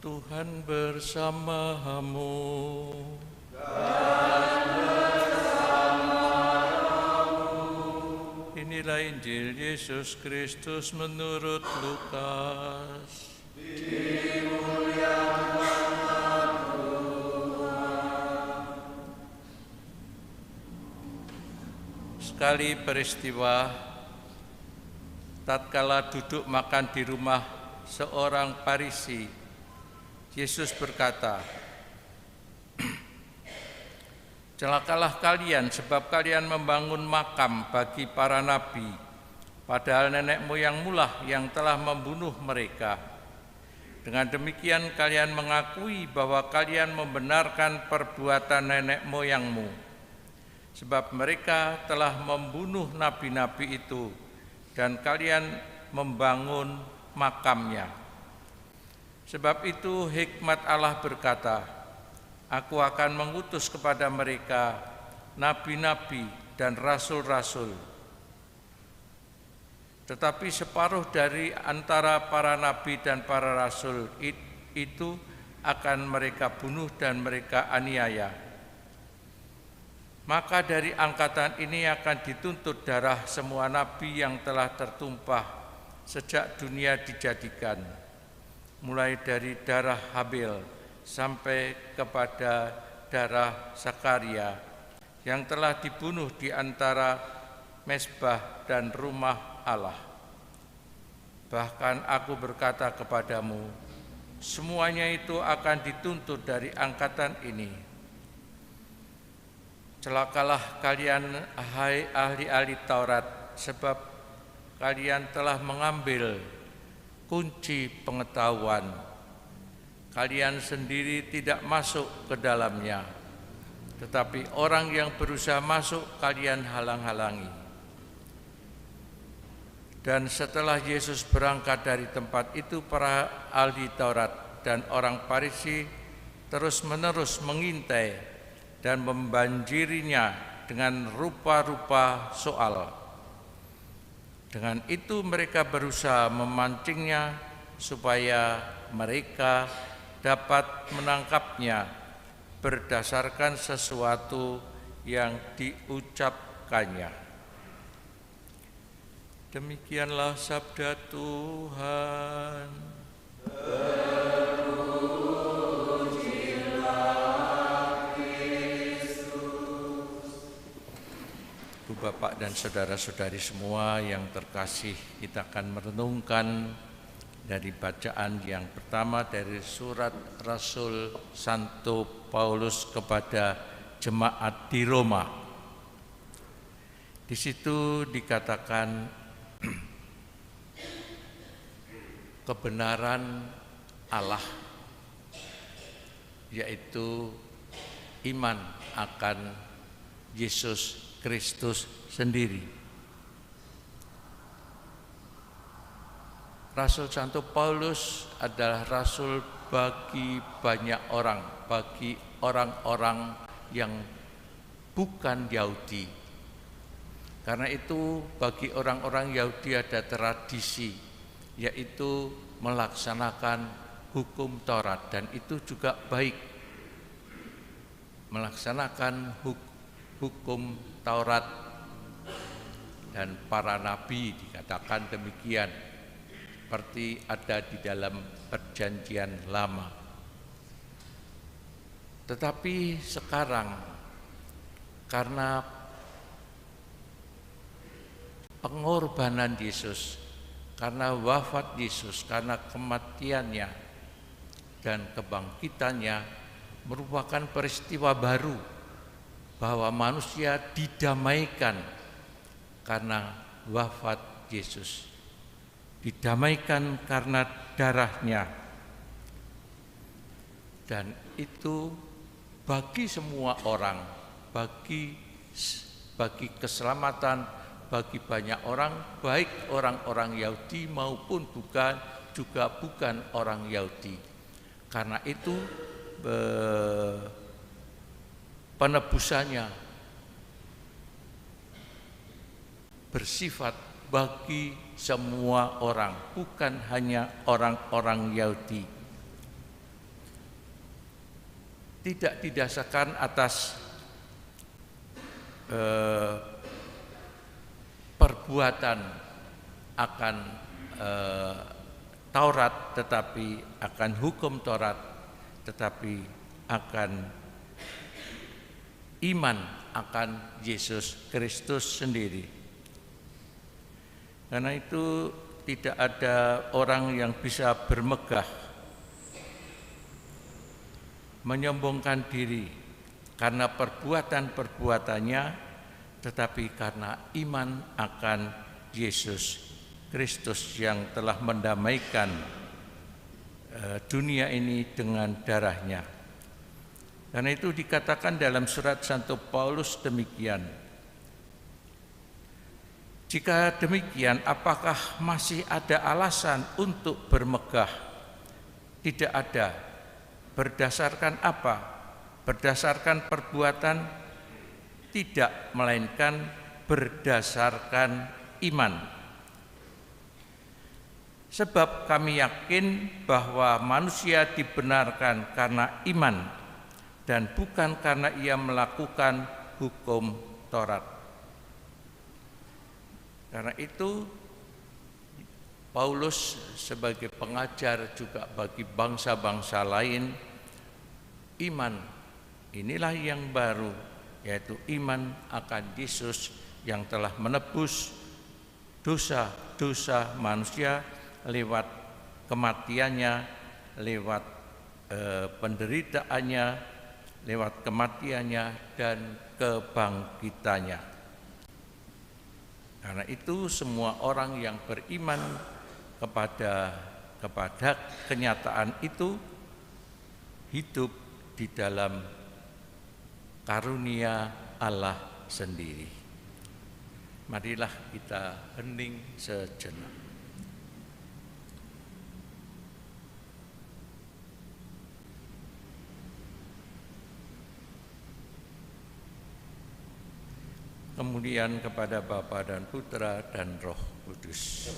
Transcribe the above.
Tuhan bersamamu. Inilah Injil Yesus Kristus menurut Lukas. Sekali peristiwa, tatkala duduk makan di rumah seorang Farisi, Yesus berkata, "Celakalah kalian sebab kalian membangun makam bagi para nabi, padahal nenek moyangmu lah yang telah membunuh mereka. Dengan demikian kalian mengakui bahwa kalian membenarkan perbuatan nenek moyangmu, sebab mereka telah membunuh nabi-nabi itu dan kalian membangun makamnya. Sebab itu hikmat Allah berkata, Aku akan mengutus kepada mereka nabi-nabi dan rasul-rasul. Tetapi separuh dari antara para nabi dan para rasul itu akan mereka bunuh dan mereka aniaya. Maka dari angkatan ini akan dituntut darah semua nabi yang telah tertumpah sejak dunia dijadikan, mulai dari darah Habil sampai kepada darah Zakaria yang telah dibunuh di antara mezbah dan rumah Allah. Bahkan aku berkata kepadamu, semuanya itu akan dituntut dari angkatan ini. Celakalah kalian, hai ahli-ahli Taurat, sebab kalian telah mengambil kunci pengetahuan. Kalian sendiri tidak masuk ke dalamnya, tetapi orang yang berusaha masuk kalian halang-halangi." Dan setelah Yesus berangkat dari tempat itu, para ahli Taurat dan orang Farisi terus-menerus mengintai dan membanjirinya dengan rupa-rupa soal. Dengan itu mereka berusaha memancingnya supaya mereka dapat menangkapnya berdasarkan sesuatu yang diucapkannya. Demikianlah sabda Tuhan. Bapak dan saudara-saudari semua yang terkasih, kita akan merenungkan dari bacaan yang pertama dari surat Rasul Santo Paulus kepada jemaat di Roma. Di situ dikatakan kebenaran Allah, yaitu iman akan Yesus Kristus sendiri. Rasul Santo Paulus adalah rasul bagi banyak orang, bagi orang-orang yang bukan Yahudi. Karena itu bagi orang-orang Yahudi ada tradisi, yaitu melaksanakan hukum Taurat, dan itu juga baik. Melaksanakan hukum Taurat dan para nabi, dikatakan demikian, seperti ada di dalam Perjanjian Lama. Tetapi sekarang karena pengorbanan Yesus, karena wafat Yesus, karena kematiannya dan kebangkitannya merupakan peristiwa baru, bahwa manusia didamaikan karena wafat Yesus, didamaikan karena darahnya, dan itu bagi semua orang, bagi keselamatan bagi banyak orang, baik orang-orang Yahudi maupun juga bukan orang Yahudi. Karena itu penebusannya bersifat bagi semua orang, bukan hanya orang-orang Yahudi. tidak didasarkan atas perbuatan akan Taurat, tetapi akan hukum Taurat, tetapi akan iman akan Yesus Kristus sendiri. Karena itu tidak ada orang yang bisa bermegah, menyombongkan diri karena perbuatan-perbuatannya, tetapi karena iman akan Yesus Kristus yang telah mendamaikan dunia ini dengan darahnya. Karena itu dikatakan dalam surat Santo Paulus demikian. Jika demikian, apakah masih ada alasan untuk bermegah? Tidak ada. Berdasarkan apa? Berdasarkan perbuatan? Tidak, melainkan berdasarkan iman. Sebab kami yakin bahwa manusia dibenarkan karena iman dan bukan karena ia melakukan hukum Taurat. Karena itu Paulus sebagai pengajar juga bagi bangsa-bangsa lain, iman inilah yang baru, yaitu iman akan Yesus yang telah menebus dosa-dosa manusia lewat kematiannya, lewat penderitaannya, lewat kematiannya dan kebangkitannya. Karena itu semua orang yang beriman kepada kenyataan itu hidup di dalam karunia Allah sendiri. Marilah kita hening sejenak. Kemudian kepada Bapa dan Putra dan Roh Kudus.